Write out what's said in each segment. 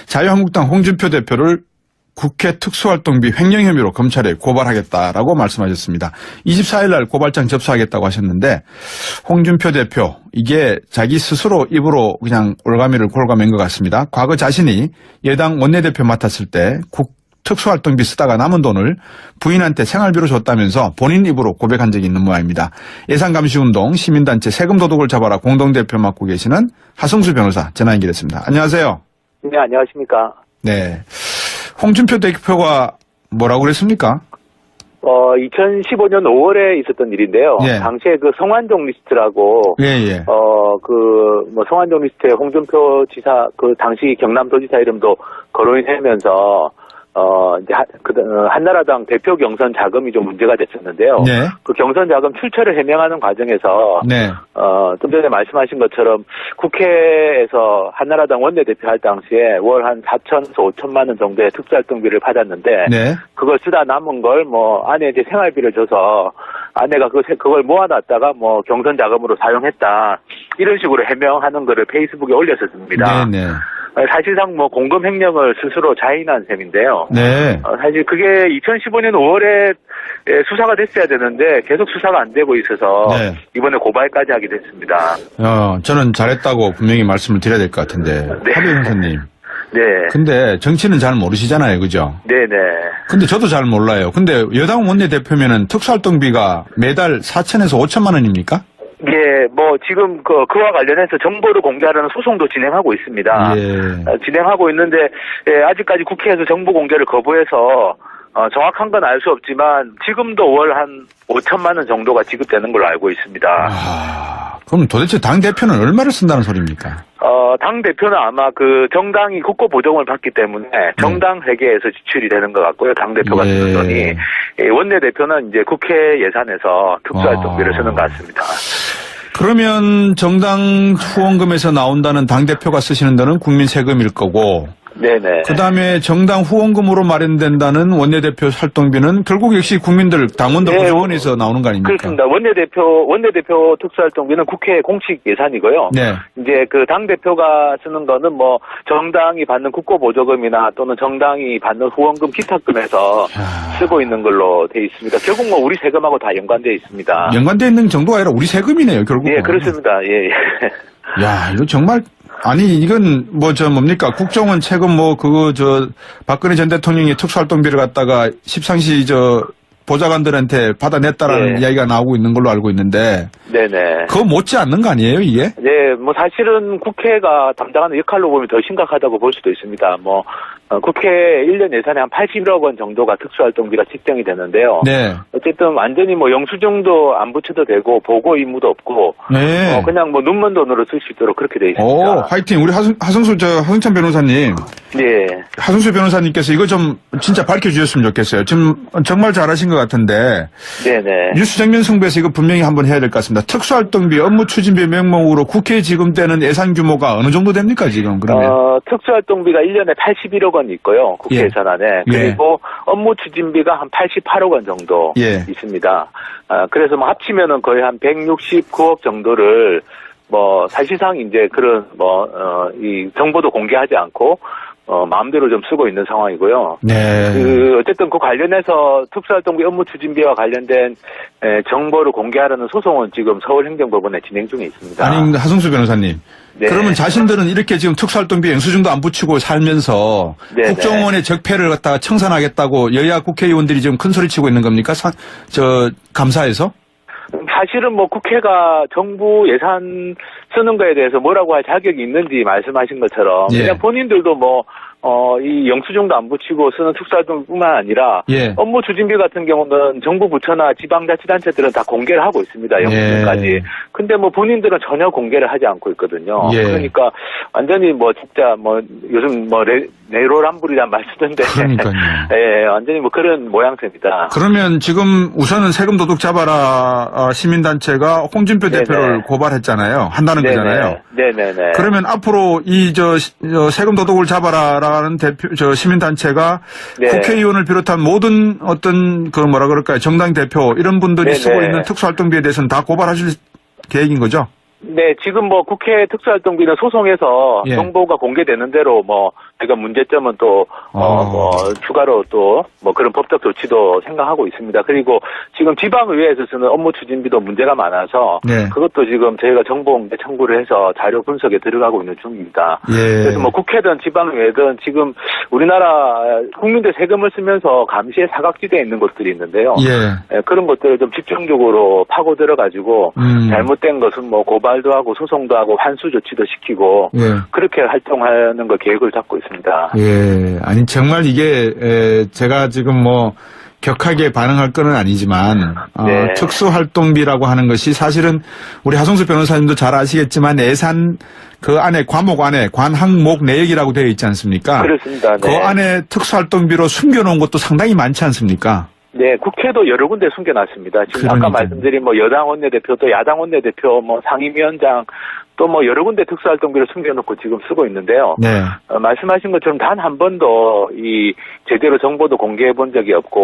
자유한국당 홍준표 대표를 국회 특수활동비 횡령 혐의로 검찰에 고발하겠다라고 말씀하셨습니다. 24일 날 고발장 접수하겠다고 하셨는데 홍준표 대표 이게 자기 스스로 입으로 그냥 올가미를 골가맨 것 같습니다. 과거 자신이 여당 원내대표 맡았을 때 특수활동비 쓰다가 남은 돈을 부인한테 생활비로 줬다면서 본인 입으로 고백한 적이 있는 모양입니다. 예산감시운동 시민단체 세금도둑을 잡아라 공동대표 맡고 계시는 하승수 변호사 전화 연결했습니다. 안녕하세요. 네, 안녕하십니까. 네. 홍준표 대표가 뭐라고 그랬습니까? 2015년 5월에 있었던 일인데요. 예. 당시에 그 성완종 리스트라고, 예. 성완종 리스트에 홍준표 지사, 그 당시 경남도지사 이름도 거론이 되면서, 이제 한나라당 대표 경선 자금이 좀 문제가 됐었는데요. 네. 그 경선 자금 출처를 해명하는 과정에서, 네. 좀 전에 말씀하신 것처럼 국회에서 한나라당 원내대표 할 당시에 월 한 4천에서 5천만 원 정도의 특수활동비를 받았는데, 네. 그걸 쓰다 남은 걸 아내 이제 생활비를 줘서 아내가 그걸 모아놨다가 경선 자금으로 사용했다. 이런 식으로 해명하는 거를 페이스북에 올렸었습니다. 네. 사실상 공금 횡령을 스스로 자인한 셈인데요. 네. 사실 그게 2015년 5월에 수사가 됐어야 되는데 계속 수사가 안 되고 있어서 네. 이번에 고발까지 하게 됐습니다. 저는 잘했다고 분명히 말씀을 드려야 될 것 같은데. 네. 하배 형사님. 네. 근데 정치는 잘 모르시잖아요. 그죠? 네네. 근데 저도 잘 몰라요. 근데 여당 원내대표면은 특수활동비가 매달 4천에서 5천만 원입니까? 예, 지금 그와 관련해서 정보를 공개하려는 소송도 진행하고 있습니다. 예. 진행하고 있는데, 아직까지 국회에서 정보 공개를 거부해서, 정확한 건 알 수 없지만, 지금도 월 한 5천만 원 정도가 지급되는 걸로 알고 있습니다. 그럼 도대체 당대표는 얼마를 쓴다는 소리입니까? 당대표는 아마 정당이 국고 보정을 받기 때문에 정당 회계에서 지출이 되는 것 같고요. 당대표가 쓰는 돈이. 원내대표는 이제 국회 예산에서 특수활동비를 쓰는 것 같습니다. 그러면 정당 후원금에서 나온다는 당대표가 쓰시는 돈은 국민 세금일 거고, 네네. 그 다음에 정당 후원금으로 마련된다는 원내대표 활동비는 결국 역시 국민들, 당원들 후원에서 나오는 거 아닙니까? 그렇습니다. 원내대표 특수활동비는 국회 공식 예산이고요. 네. 이제 당대표가 쓰는 거는 정당이 받는 국고보조금이나 또는 정당이 받는 후원금 기타금에서 쓰고 있는 걸로 돼 있습니다. 결국 우리 세금하고 다 연관되어 있습니다. 연관되어 있는 정도가 아니라 우리 세금이네요, 결국. 예, 그렇습니다. 예. 야, 이거 정말, 이건 뭡니까? 국정원 최근 박근혜 전 대통령이 특수활동비를 갖다가 십상시 보좌관들한테 받아냈다라는 이야기가 나오고 있는 걸로 알고 있는데. 네네. 그거 못지 않는 거 아니에요, 이게? 네, 사실은 국회가 담당하는 역할로 보면 더 심각하다고 볼 수도 있습니다. 국회 1년 예산에 한 81억 원 정도가 특수활동비가 책정이 되는데요. 네. 어쨌든 완전히 영수증도 안 붙여도 되고 보고 의무도 없고. 네. 그냥 눈먼 돈으로 쓸 수 있도록 그렇게 돼 있습니다. 화이팅. 우리 하승찬 변호사님. 네. 하승수 변호사님께서 이거 좀 진짜 밝혀주셨으면 좋겠어요. 지금 정말 잘하신 것 같은데. 네네. 뉴스 정면 승부에서 이거 분명히 한번 해야 될 것 같습니다. 특수활동비, 업무추진비 명목으로 국회에 지급되는 예산 규모가 어느 정도 됩니까, 지금, 그러면? 특수활동비가 1년에 81억 원 있고요. 국회 예산안에. 그리고 업무추진비가 한 88억 원 정도 있습니다. 그래서 합치면은 거의 한 169억 정도를 사실상 이제 이 정보도 공개하지 않고, 마음대로 좀 쓰고 있는 상황이고요. 네. 어쨌든 관련해서 특수활동비 업무추진비와 관련된 정보를 공개하라는 소송은 지금 서울행정법원에 진행 중에 있습니다. 아니, 하승수 변호사님. 네. 그러면 자신들은 이렇게 지금 특수활동비 영수증도 안 붙이고 살면서 국정원의 적폐를 갖다가 청산하겠다고 여야 국회의원들이 지금 큰 소리 치고 있는 겁니까? 감사에서? 사실은 국회가 정부 예산 쓰는 거에 대해서 뭐라고 할 자격이 있는지 말씀하신 것처럼 그냥 본인들도 이 영수증도 안 붙이고 쓰는 특수활동뿐만 아니라 업무 추진비 같은 경우는 정부 부처나 지방자치단체들은 다 공개를 하고 있습니다. 영수증까지. 근데 본인들은 전혀 공개를 하지 않고 있거든요. 그러니까 완전히 진짜 요즘 내로남불이란 말 쓰던데. 그러니까요. 예, 완전히 그런 모양새입니다. 그러면 지금 우선은 세금 도둑 잡아라 시민단체가 홍준표 대표를 고발했잖아요. 한다는 거잖아요. 네네네. 그러면 앞으로 세금 도둑을 잡아라라는 시민단체가 국회의원을 비롯한 모든 어떤 정당 대표 이런 분들이 쓰고 있는 특수활동비에 대해서는 다 고발하실 계획인 거죠? 네, 지금 국회 특수활동비는 소송에서 정보가 공개되는 대로 저희가 문제점은 또, 추가로 또, 그런 법적 조치도 생각하고 있습니다. 그리고 지금 지방의회에서 쓰는 업무 추진비도 문제가 많아서, 네. 그것도 지금 저희가 정보공개 청구를 해서 자료 분석에 들어가고 있는 중입니다. 예. 그래서 국회든 지방의회든 지금 우리나라 국민들 세금을 쓰면서 감시에 사각지대에 있는 것들이 있는데요. 예. 그런 것들을 좀 집중적으로 파고 들어가지고, 잘못된 것은 고발도 하고 소송도 하고 환수 조치도 시키고, 예. 그렇게 활동하는 걸 계획을 잡고 있습니다. 예. 아니, 정말 이게, 제가 지금 격하게 반응할 건 아니지만, 네. 특수활동비라고 하는 것이 사실은 우리 하성수 변호사님도 잘 아시겠지만 예산 그 안에 과목 안에 관항목 내역이라고 되어 있지 않습니까? 그렇습니다. 네. 그 안에 특수활동비로 숨겨놓은 것도 상당히 많지 않습니까? 네, 국회도 여러 군데 숨겨놨습니다. 지금 그러니까요. 아까 말씀드린 여당 원내대표 또 야당 원내대표 상임위원장 또 여러 군데 특수활동비를 숨겨놓고 지금 쓰고 있는데요. 네. 말씀하신 것처럼 단 한 번도 제대로 정보도 공개해 본 적이 없고,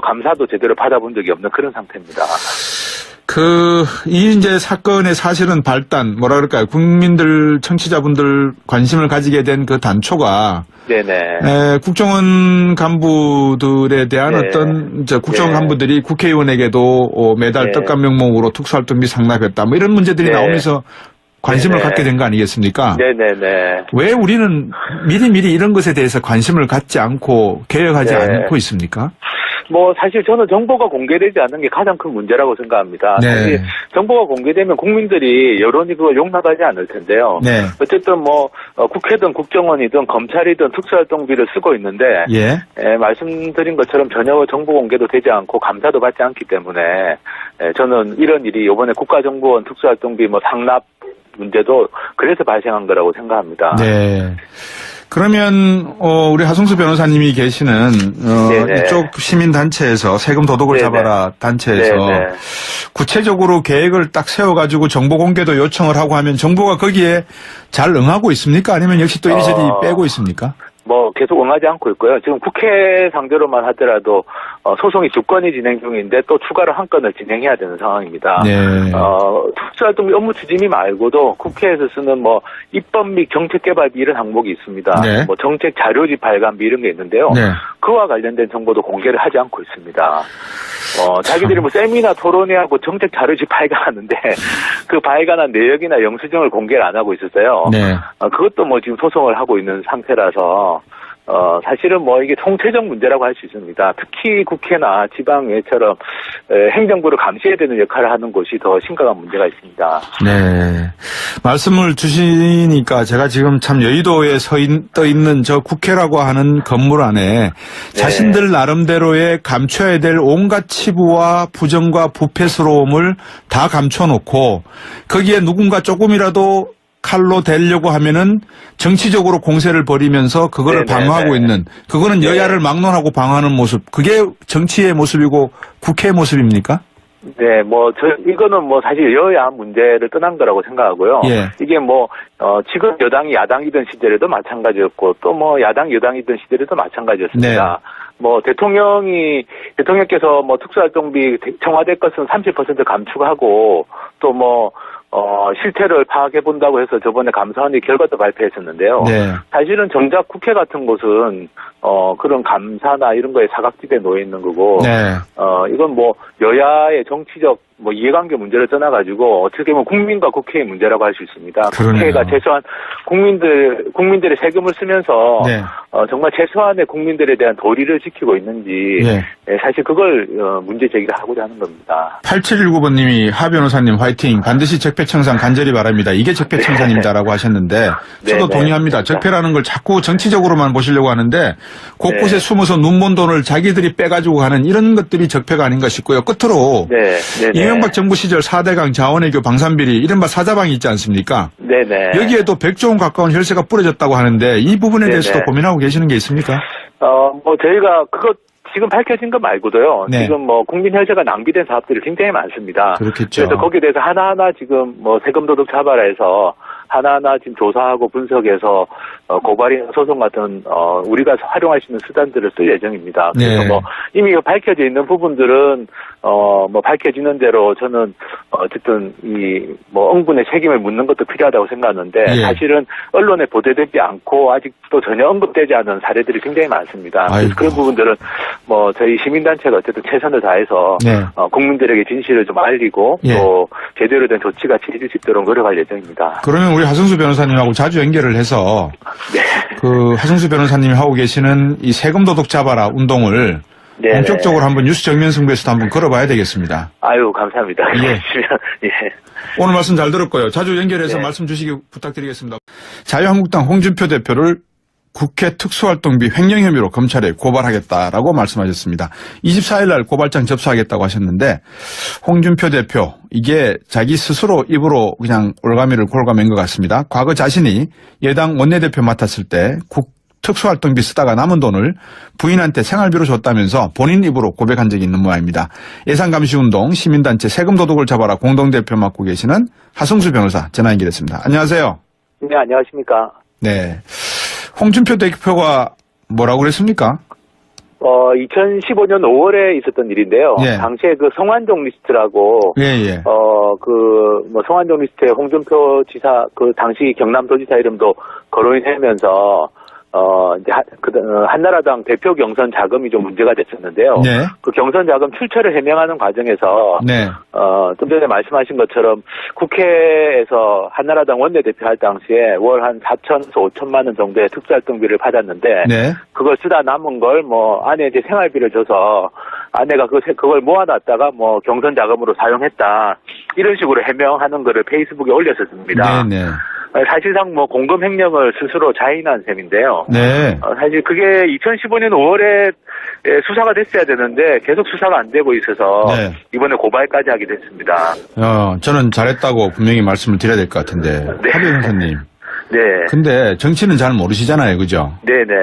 감사도 제대로 받아본 적이 없는 그런 상태입니다. 이 이제 사건의 사실은 발단, 국민들, 청취자분들 관심을 가지게 된 그 단초가, 네네. 국정원 간부들에 대한 네. 어떤, 국정원 간부들이 국회의원에게도 매달 떡값 명목으로 특수활동비 상납했다, 이런 문제들이 나오면서 관심을 갖게 된 거 아니겠습니까? 네네네. 왜 우리는 미리미리 이런 것에 대해서 관심을 갖지 않고 개혁하지 않고 있습니까? 사실 저는 정보가 공개되지 않는 게 가장 큰 문제라고 생각합니다. 네. 사실 정보가 공개되면 국민들이 여론이 그걸 용납하지 않을 텐데요. 네. 어쨌든 국회든 국정원이든 검찰이든 특수활동비를 쓰고 있는데 말씀드린 것처럼 전혀 정보 공개도 되지 않고 감사도 받지 않기 때문에 저는 이런 일이 이번에 국가정보원 특수활동비 상납 문제도 그래서 발생한 거라고 생각합니다. 네. 그러면 우리 하성수 변호사님이 계시는 이쪽 시민단체에서 세금 도둑을 잡아라 단체에서 구체적으로 계획을 딱 세워가지고 정보 공개도 요청을 하고 하면 정부가 거기에 잘 응하고 있습니까? 아니면 역시 또 이리저리 빼고 있습니까? 계속 응하지 않고 있고요. 지금 국회 상대로만 하더라도 소송이 2건이 진행 중인데 또 추가로 1건을 진행해야 되는 상황입니다. 네. 특수활동비 업무 추진비 말고도 국회에서 쓰는 입법 및 정책개발비 이런 항목이 있습니다. 네. 정책 자료집 발간비 이런 게 있는데요. 네. 그와 관련된 정보도 공개를 하지 않고 있습니다. 자기들이 세미나 토론회하고 정책 자료집 발간하는데 그 발간한 내역이나 영수증을 공개를 안 하고 있었어요. 네. 그것도 지금 소송을 하고 있는 상태라서 사실은 이게 총체적 문제라고 할 수 있습니다. 특히 국회나 지방의회처럼 행정부를 감시해야 되는 역할을 하는 곳이 더 심각한 문제가 있습니다. 네. 말씀을 주시니까 제가 지금 참 여의도에 떠 있는 저 국회라고 하는 건물 안에 자신들 나름대로의 감춰야 될 온갖 치부와 부정과 부패스러움을 다 감춰놓고 거기에 누군가 조금이라도 칼로 대려고 하면은 정치적으로 공세를 벌이면서 그거를 방어하고 있는, 그거는 여야를 막론하고 방어하는 모습, 그게 정치의 모습이고 국회의 모습입니까? 네, 이거는 사실 여야 문제를 떠난 거라고 생각하고요. 이게 지금 여당이 야당이던 시절에도 마찬가지였고, 또 야당 여당이던 시절에도 마찬가지였습니다. 대통령께서 특수활동비 청와대 것은 30% 감축하고, 또 실태를 파악해본다고 해서 저번에 감사원이 결과도 발표했었는데요. 사실은 정작 국회 같은 곳은, 그런 감사나 이런 거에 사각지대에 놓여 있는 거고, 이건 여야의 정치적 이해관계 문제를 떠나가지고 어떻게 보면 국민과 국회의 문제라고 할 수 있습니다. 그러네요. 국회가 최소한 국민들의 세금을 쓰면서 정말 최소한의 국민들에 대한 도리를 지키고 있는지 사실 그걸 문제 제기를 하고자 하는 겁니다. 8719번님이 하 변호사님 화이팅, 반드시 적폐청산 간절히 바랍니다. 이게 적폐청산입니다라고 하셨는데 저도 동의합니다. 적폐라는 걸 자꾸 정치적으로만 보시려고 하는데 곳곳에 숨어서 눈먼 돈을 자기들이 빼가지고 가는 이런 것들이 적폐가 아닌가 싶고요. 끝으로 이명박 정부 시절 4대강 자원외교 방산비리 이른바 사자방이 있지 않습니까? 여기에도 100조 원 가까운 혈세가 뿌려졌다고 하는데 이 부분에 대해서도 고민하고 계시는 게 있습니까? 저희가 지금 밝혀진 것 말고도요. 지금 국민 혈세가 낭비된 사업들이 굉장히 많습니다. 그렇겠죠. 그래서 거기에 대해서 하나하나 지금 세금 도둑 잡아라 해서 하나하나 지금 조사하고 분석해서 고발이나 소송 같은 우리가 활용할 수 있는 수단들을 쓸 예정입니다. 그래서 네. 뭐 이미 밝혀져 있는 부분들은 뭐 밝혀지는 대로 저는 어쨌든 이 뭐 응분의 책임을 묻는 것도 필요하다고 생각하는데 예. 사실은 언론에 보도되지 않고 아직도 전혀 언급되지 않은 사례들이 굉장히 많습니다. 그래서 그런 부분들은 뭐 저희 시민단체가 어쨌든 최선을 다해서 네. 국민들에게 진실을 좀 알리고 예. 또 제대로 된 조치가 취해질 수 있도록 노력할 예정입니다. 그러면 우리 하승수 변호사님하고 자주 연결을 해서 네. 그 하승수 변호사님이 하고 계시는 이 세금 도둑 잡아라 운동을 네네. 본격적으로 한번 뉴스 정면 승부에서도 한번 걸어봐야 되겠습니다. 아유, 감사합니다. 예. 예. 오늘 말씀 잘 들었고요. 자주 연결해서 네. 말씀 주시기 부탁드리겠습니다. 자유한국당 홍준표 대표를 국회 특수활동비 횡령 혐의로 검찰에 고발하겠다라고 말씀하셨습니다. 24일 날 고발장 접수하겠다고 하셨는데 홍준표 대표 이게 자기 스스로 입으로 그냥 올가미를 골가맨 것 같습니다. 과거 자신이 여당 원내대표 맡았을 때 특수활동비 쓰다가 남은 돈을 부인한테 생활비로 줬다면서 본인 입으로 고백한 적이 있는 모양입니다. 예산감시운동 시민단체 세금도둑을 잡아라 공동대표 맡고 계시는 하승수 변호사 전화 연결했습니다. 안녕하세요. 네, 안녕하십니까. 네. 홍준표 대표가 뭐라고 그랬습니까? 2015년 5월에 있었던 일인데요. 예. 당시에 그 성완종 리스트라고, 예. 성완종 리스트에 홍준표 지사, 그 당시 경남도지사 이름도 거론이 되면서, 이제 한나라당 대표 경선 자금이 좀 문제가 됐었는데요. 네. 그 경선 자금 출처를 해명하는 과정에서, 네. 좀 전에 말씀하신 것처럼 국회에서 한나라당 원내대표 할 당시에 월 한 4천에서 5천만 원 정도의 특수활동비를 받았는데, 네. 그걸 쓰다 남은 걸 아내 이제 생활비를 줘서 아내가 그걸 모아놨다가 경선 자금으로 사용했다. 이런 식으로 해명하는 거를 페이스북에 올렸었습니다. 네. 사실상 공금 횡령을 스스로 자인한 셈인데요. 네. 사실 그게 2015년 5월에 수사가 됐어야 되는데 계속 수사가 안 되고 있어서 네. 이번에 고발까지 하게 됐습니다. 저는 잘했다고 분명히 말씀을 드려야 될 것 같은데. 네. 하배 형사님. 네. 근데 정치는 잘 모르시잖아요. 그죠? 네네.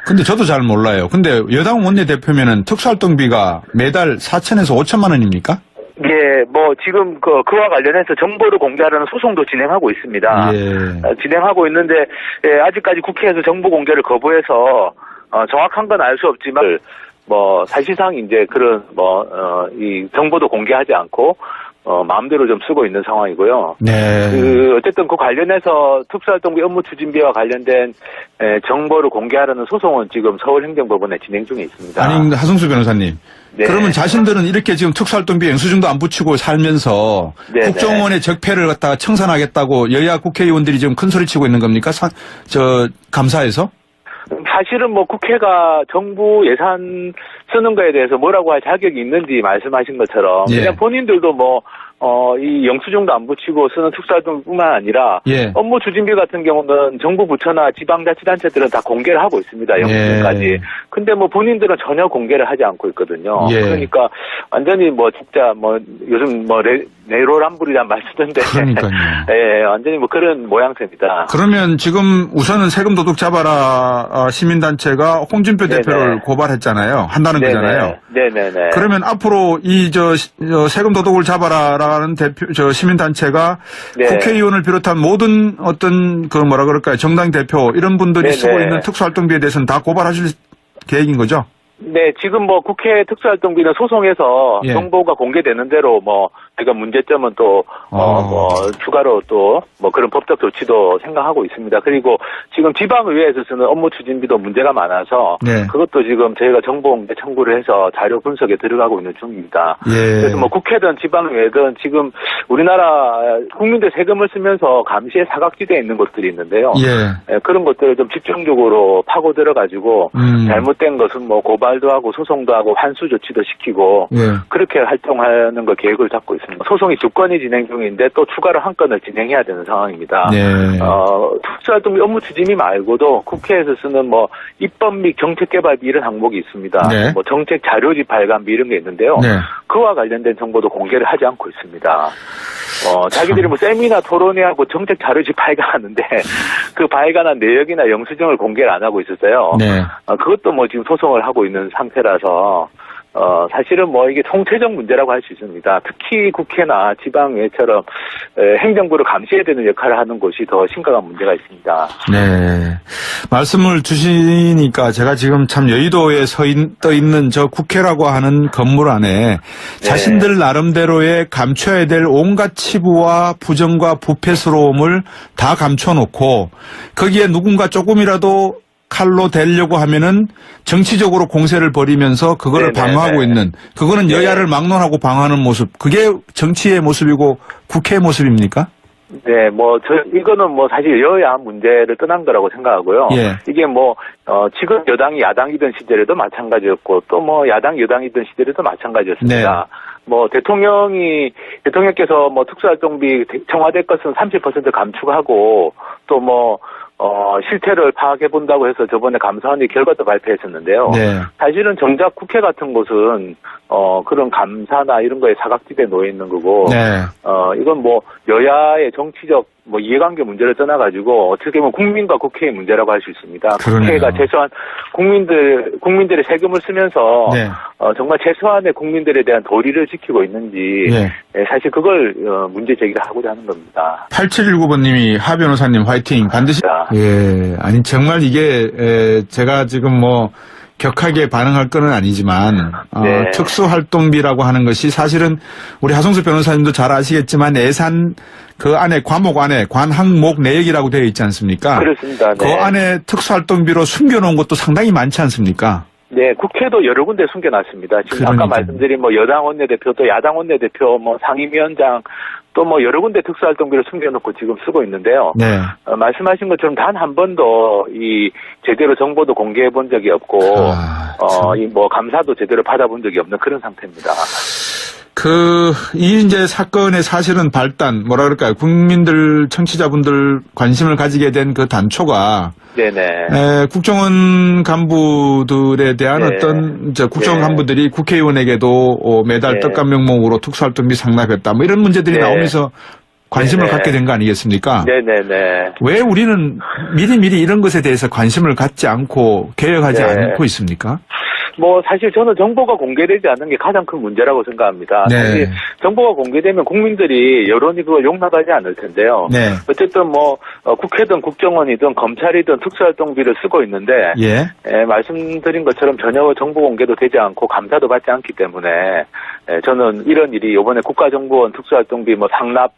근데 저도 잘 몰라요. 근데 여당 원내대표면은 특수활동비가 매달 4천에서 5천만 원입니까? 예, 지금 그와 관련해서 정보를 공개하려는 소송도 진행하고 있습니다. 예. 진행하고 있는데, 아직까지 국회에서 정보 공개를 거부해서, 정확한 건 알 수 없지만, 사실상 이제 그런, 이 정보도 공개하지 않고, 마음대로 좀 쓰고 있는 상황이고요. 네. 어쨌든 그 관련해서 특수활동비 업무 추진비와 관련된 정보를 공개하라는 소송은 지금 서울행정법원에 진행 중에 있습니다. 아니, 하승수 변호사님. 네. 그러면 자신들은 이렇게 지금 특수활동비 영수증도 안 붙이고 살면서 네네. 국정원의 적폐를 갖다가 청산하겠다고 여야 국회의원들이 지금 큰 소리 치고 있는 겁니까? 감사에서? 사실은 국회가 정부 예산 쓰는 거에 대해서 뭐라고 할 자격이 있는지 말씀하신 것처럼 예. 그냥 본인들도 이 영수증도 안 붙이고 쓰는 특수활동뿐만 아니라 예. 업무 추진비 같은 경우는 정부 부처나 지방자치단체들은 다 공개를 하고 있습니다. 영수증까지. 예. 근데 본인들은 전혀 공개를 하지 않고 있거든요. 예. 그러니까 완전히 진짜 요즘 내로남불이란 말 쓰던데. 그러니까요. 예, 완전히 그런 모양새입니다. 그러면 지금 우선은 세금 도둑 잡아라 시민단체가 홍준표 네네. 대표를 고발했잖아요. 한다는 거잖아요. 네네네. 그러면 앞으로 이 세금 도둑을 잡아라라는 시민단체가 네. 국회의원을 비롯한 모든 어떤 정당 대표 이런 분들이 네네. 쓰고 있는 특수활동비에 대해서는 다 고발하실 계획인 거죠? 네, 지금 국회 특수활동비는 소송에서 예. 정보가 공개되는 대로 제가 문제점은 또, 추가로 또, 그런 법적 조치도 생각하고 있습니다. 그리고 지금 지방의회에서 쓰는 업무 추진비도 문제가 많아서, 네. 그것도 지금 저희가 정보 공개 청구를 해서 자료 분석에 들어가고 있는 중입니다. 예. 그래서 국회든 지방의회든 지금 우리나라 국민들 세금을 쓰면서 감시의 사각지대에 있는 곳들이 있는데요. 예. 그런 것들을 좀 집중적으로 파고 들어가지고, 잘못된 것은 고발도 하고 소송도 하고 환수 조치도 시키고, 예. 그렇게 활동하는 걸 계획을 잡고 있습니다. 소송이 2건이 진행 중인데 또 추가로 1건을 진행해야 되는 상황입니다. 네. 특수활동비 업무 추진비 말고도 국회에서 쓰는 입법 및 정책개발비 이런 항목이 있습니다. 네. 정책 자료집 발간비 이런 게 있는데요. 네. 그와 관련된 정보도 공개를 하지 않고 있습니다. 자기들이 세미나 토론회하고 정책 자료집 발간하는데 그 발간한 내역이나 영수증을 공개를 안 하고 있었어요. 네. 그것도 지금 소송을 하고 있는 상태라서 사실은 뭐 이게 총체적 문제라고 할 수 있습니다. 특히 국회나 지방의회처럼 행정부를 감시해야 되는 역할을 하는 곳이 더 심각한 문제가 있습니다. 네. 말씀을 주시니까 제가 지금 참 여의도에 떠 있는 저 국회라고 하는 건물 안에 자신들 나름대로의 감춰야 될 온갖 치부와 부정과 부패스러움을 다 감춰놓고 거기에 누군가 조금이라도 칼로 대려고 하면은 정치적으로 공세를 벌이면서 그거를 방어하고 있는, 그거는 여야를 막론하고 방어하는 모습, 그게 정치의 모습이고 국회의 모습입니까? 네, 이거는 사실 여야 문제를 떠난 거라고 생각하고요. 이게 지금 여당이 야당이던 시절에도 마찬가지였고, 또 야당, 여당이던 시절에도 마찬가지였습니다. 대통령께서 특수활동비 청와대 것은 30% 감축하고, 또 실태를 파악해 본다고 해서 저번에 감사원이 결과도 발표했었는데요. 사실은 정작 국회 같은 곳은 그런 감사나 이런 거에 사각지대에 놓여 있는 거고, 이건 여야의 정치적 이해관계 문제를 떠나가지고 어떻게 보면 국민과 국회의 문제라고 할 수 있습니다. 그러네요. 국회가 최소한 국민들의 세금을 쓰면서 정말 최소한의 국민들에 대한 도리를 지키고 있는지 사실 그걸 문제 제기를 하고자 하는 겁니다. 8719번님이 하 변호사님 화이팅 반드시. 아니 정말 이게 제가 지금 격하게 반응할 건 아니지만 특수활동비라고 하는 것이 사실은 우리 하성수 변호사님도 잘 아시겠지만 예산 그 안에 과목 안에 관항목 내역이라고 되어 있지 않습니까? 그렇습니다. 그 안에 특수활동비로 숨겨놓은 것도 상당히 많지 않습니까? 네, 국회도 여러 군데 숨겨놨습니다. 지금 아까 말씀드린 여당 원내대표 또 야당 원내대표 상임위원장 또 여러 군데 특수활동비를 숨겨놓고 지금 쓰고 있는데요. 말씀하신 것처럼 단 한 번도 제대로 정보도 공개해 본 적이 없고 감사도 제대로 받아본 적이 없는 그런 상태입니다. 이 이제 사건의 사실은 발단, 국민들, 청취자분들 관심을 가지게 된 그 단초가. 국정원 간부들에 대한 국정원 간부들이 국회의원에게도 매달 떡값 명목으로 특수활동비 상납했다. 이런 문제들이 나오면서 관심을 갖게 된 거 아니겠습니까? 왜 우리는 미리미리 이런 것에 대해서 관심을 갖지 않고 개혁하지 않고 있습니까? 사실 저는 정보가 공개되지 않는 게 가장 큰 문제라고 생각합니다. 사실 정보가 공개되면 국민들이 여론이 그걸 용납하지 않을 텐데요. 어쨌든 국회든 국정원이든 검찰이든 특수활동비를 쓰고 있는데 말씀드린 것처럼 전혀 정보 공개도 되지 않고 감사도 받지 않기 때문에 저는 이런 일이 이번에 국가정보원 특수활동비 상납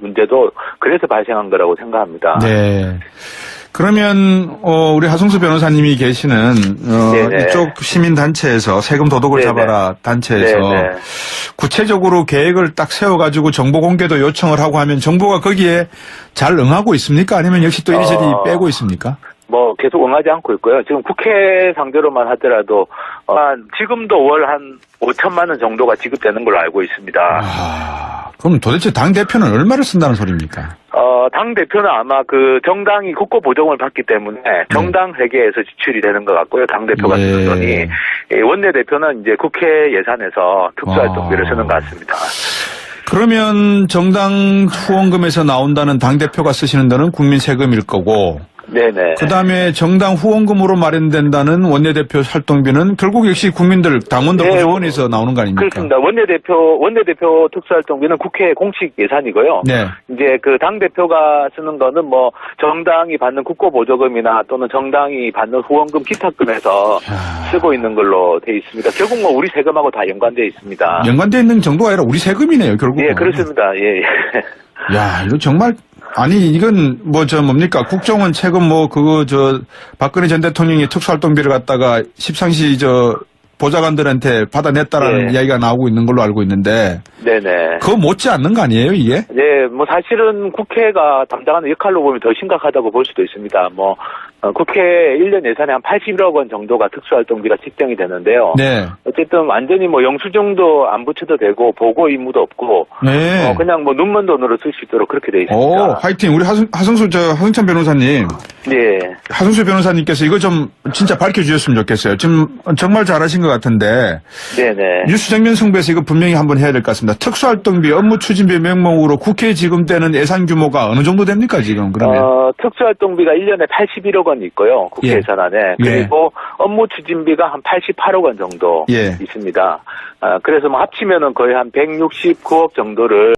문제도 그래서 발생한 거라고 생각합니다. 그러면 우리 하성수 변호사님이 계시는 이쪽 시민단체에서 세금 도둑을 잡아라 단체에서 구체적으로 계획을 딱 세워가지고 정보 공개도 요청을 하고 하면 정부가 거기에 잘 응하고 있습니까? 아니면 역시 또 이리저리 빼고 있습니까? 계속 응하지 않고 있고요. 지금 국회 상대로만 하더라도 지금도 월 한 5천만 원 정도가 지급되는 걸로 알고 있습니다. 그럼 도대체 당대표는 얼마를 쓴다는 소리입니까? 당대표는 아마 정당이 국고 보정을 받기 때문에 정당 회계에서 지출이 되는 것 같고요. 당대표가 쓰는 돈이. 원내대표는 이제 국회 예산에서 특수활동비를 쓰는 것 같습니다. 그러면 정당 후원금에서 나온다는 당대표가 쓰시는 돈은 국민 세금일 거고. 그 다음에 정당 후원금으로 마련된다는 원내대표 활동비는 결국 역시 국민들, 당원들 후원에서 나오는 거 아닙니까? 그렇습니다. 원내대표 특수활동비는 국회 공식 예산이고요. 이제 당대표가 쓰는 거는 정당이 받는 국고보조금이나 또는 정당이 받는 후원금 기타금에서 쓰고 있는 걸로 돼 있습니다. 결국 우리 세금하고 다 연관되어 있습니다. 연관되어 있는 정도가 아니라 우리 세금이네요, 결국. 그렇습니다. 이거 정말. 아니, 이건 뭡니까? 국정원 최근 박근혜 전 대통령이 특수활동비를 갖다가 십상시 보좌관들한테 받아냈다라는 이야기가 나오고 있는 걸로 알고 있는데. 그거 못지 않는 거 아니에요, 이게? 사실은 국회가 담당하는 역할로 보면 더 심각하다고 볼 수도 있습니다. 국회 1년 예산에 한 81억 원 정도가 특수활동비가 책정이 되는데요. 어쨌든 완전히 영수증도 안 붙여도 되고 보고 의무도 없고 그냥 눈먼 돈으로 쓸 수 있도록 그렇게 돼 있습니다. 화이팅. 우리 하승찬 변호사님. 하승수 변호사님께서 이거 좀 진짜 밝혀주셨으면 좋겠어요. 지금 정말 잘하신 것 같은데. 뉴스 정면 승부에서 이거 분명히 한번 해야 될 것 같습니다. 특수활동비, 업무 추진비 명목으로 국회에 지급되는 예산 규모가 어느 정도 됩니까, 지금, 그러면? 특수활동비가 1년에 81억 원이 있고요. 국회 예산안에. 그리고 업무 추진비가 한 88억 원 정도 예. 있습니다. 그래서 뭐 합치면은 거의 한 169억 정도를